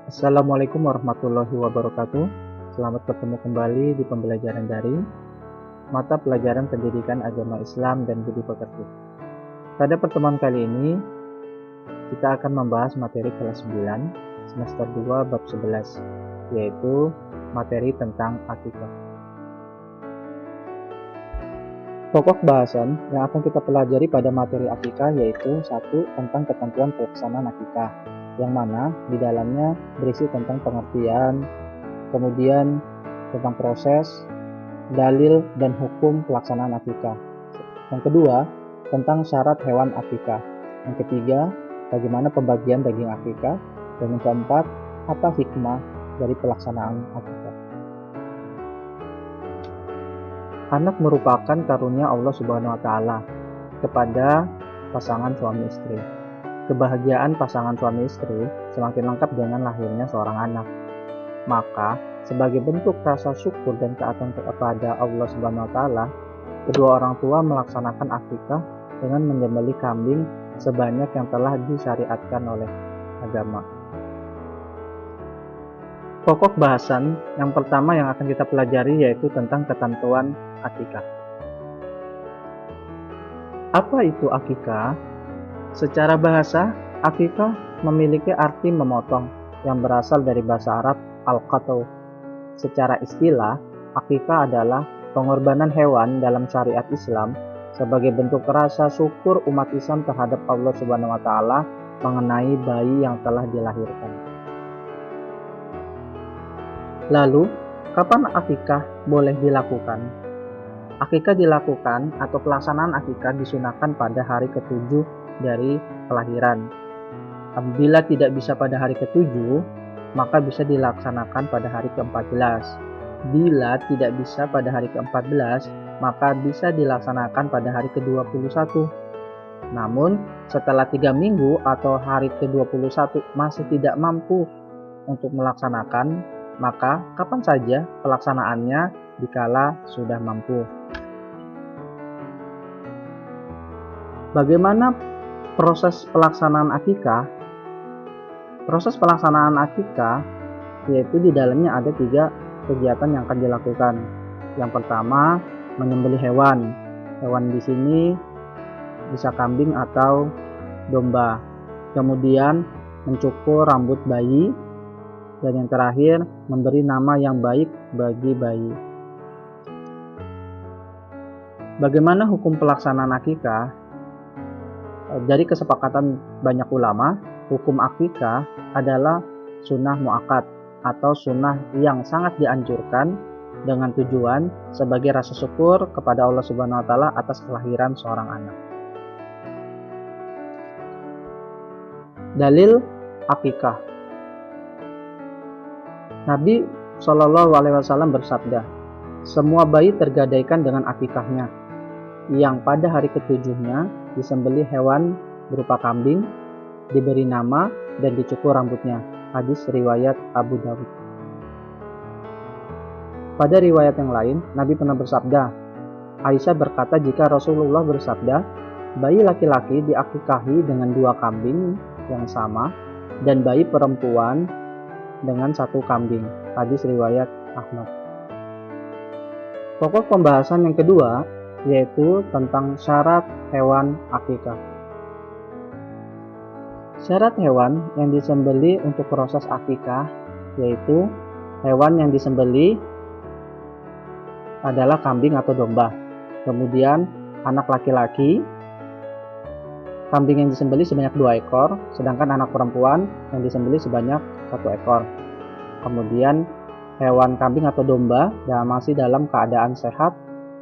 Assalamualaikum warahmatullahi wabarakatuh. Selamat bertemu kembali di pembelajaran daring mata pelajaran Pendidikan Agama Islam dan Budi Pekerti. Pada pertemuan kali ini, kita akan membahas materi kelas 9 semester 2 bab 11, yaitu materi tentang akikah. Pokok bahasan yang akan kita pelajari pada materi akikah yaitu 1. Tentang ketentuan pelaksanaan akikah, yang mana di dalamnya berisi tentang pengertian, kemudian tentang proses, dalil, dan hukum pelaksanaan akikah. Yang kedua, tentang syarat hewan akikah. Yang ketiga, bagaimana pembagian daging akikah. Dan yang keempat, apa hikmah dari pelaksanaan akikah. Anak merupakan karunia Allah Subhanahu wa Ta'ala kepada pasangan suami istri. Kebahagiaan pasangan suami istri semakin lengkap dengan lahirnya seorang anak. Maka, sebagai bentuk rasa syukur dan taatan kepada Allah Subhanahu wa Ta'ala, kedua orang tua melaksanakan akikah dengan menyembelih kambing sebanyak yang telah disyariatkan oleh agama. Pokok bahasan yang pertama yang akan kita pelajari yaitu tentang ketentuan akikah. Apa itu akikah? Secara bahasa, akikah memiliki arti memotong yang berasal dari bahasa Arab al-qat'u. Secara istilah, akikah adalah pengorbanan hewan dalam syariat Islam sebagai bentuk rasa syukur umat Islam terhadap Allah Subhanahu wa Ta'ala mengenai bayi yang telah dilahirkan. Lalu, kapan akikah boleh dilakukan? Akikah dilakukan atau pelaksanaan akikah disunahkan pada hari ke-7 dari kelahiran. Apabila tidak bisa pada hari ke-7, maka bisa dilaksanakan pada hari ke-14. Bila tidak bisa pada hari ke-14, maka bisa dilaksanakan pada hari ke-21. Namun, setelah 3 minggu atau hari ke-21 masih tidak mampu untuk melaksanakan, maka kapan saja pelaksanaannya dikala sudah mampu. Bagaimana proses pelaksanaan akikah? Proses pelaksanaan akikah yaitu di dalamnya ada 3 kegiatan yang akan dilakukan. Yang pertama, menyembelih hewan. Hewan di sini bisa kambing atau domba. Kemudian mencukur rambut bayi. Dan yang terakhir, memberi nama yang baik bagi bayi. Bagaimana hukum pelaksanaan akikah? Dari kesepakatan banyak ulama, hukum akikah adalah sunnah muakkad atau sunnah yang sangat dianjurkan dengan tujuan sebagai rasa syukur kepada Allah Subhanahu wa Ta'ala atas kelahiran seorang anak. Dalil akikah. Nabi Shallallahu Alaihi Wasallam bersabda, semua bayi tergadaikan dengan akikahnya, yang pada hari ke-7-nya disembelih hewan berupa kambing, diberi nama dan dicukur rambutnya. Hadis riwayat Abu Dawud. Pada riwayat yang lain, Nabi pernah bersabda, Aisyah berkata jika Rasulullah bersabda, bayi laki-laki diakikahi dengan 2 kambing yang sama dan bayi perempuan dengan 1 kambing. Hadis riwayat Ahmad. Pokok pembahasan yang kedua yaitu tentang syarat hewan akikah. Syarat hewan yang disembelih untuk proses akikah yaitu hewan yang disembelih adalah kambing atau domba. Kemudian anak laki-laki, kambing yang disembelih sebanyak 2 ekor, sedangkan anak perempuan yang disembelih sebanyak 1 ekor. Kemudian hewan kambing atau domba masih dalam keadaan sehat,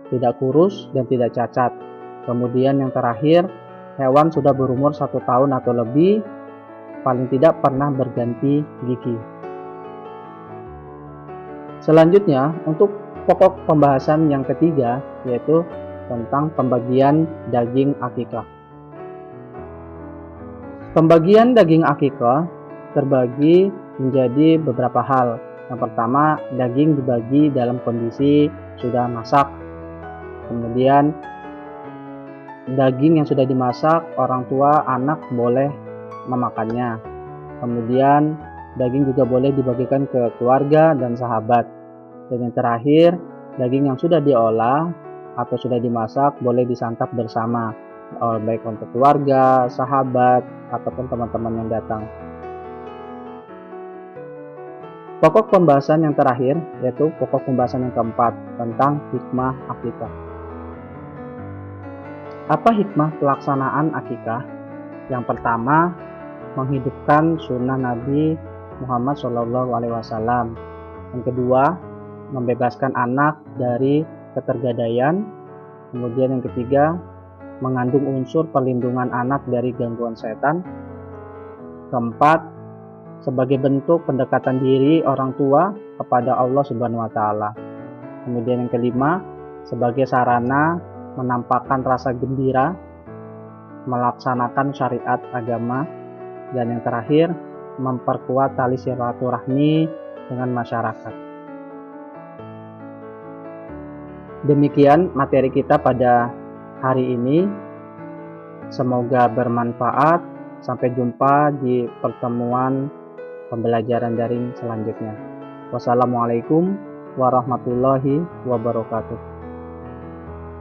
tidak kurus dan tidak cacat. Kemudian yang terakhir, hewan sudah berumur 1 tahun atau lebih, paling tidak pernah berganti gigi. Selanjutnya, untuk pokok pembahasan yang ketiga yaitu tentang pembagian daging akikah. Pembagian daging akikah terbagi menjadi beberapa hal. Yang pertama, daging dibagi dalam kondisi sudah masak. Kemudian, daging yang sudah dimasak, orang tua anak boleh memakannya. Kemudian, daging juga boleh dibagikan ke keluarga dan sahabat. Dan yang terakhir, daging yang sudah diolah atau sudah dimasak boleh disantap bersama, baik untuk keluarga, sahabat, ataupun teman-teman yang datang. Pokok pembahasan yang terakhir yaitu pokok pembahasan yang keempat tentang hikmah akikah. Apa hikmah pelaksanaan akikah? Yang pertama, menghidupkan sunnah Nabi Muhammad SAW. Yang kedua, membebaskan anak dari ketergadaian. Kemudian yang ketiga, mengandung unsur perlindungan anak dari gangguan setan. Keempat, sebagai bentuk pendekatan diri orang tua kepada Allah Subhanahu wa Ta'ala. Kemudian yang kelima, sebagai sarana menampakkan rasa gembira melaksanakan syariat agama. Dan yang terakhir, memperkuat tali silaturahmi dengan masyarakat. Demikian materi kita pada hari ini. Semoga bermanfaat. Sampai jumpa di pertemuan pembelajaran daring selanjutnya. Wassalamualaikum warahmatullahi wabarakatuh.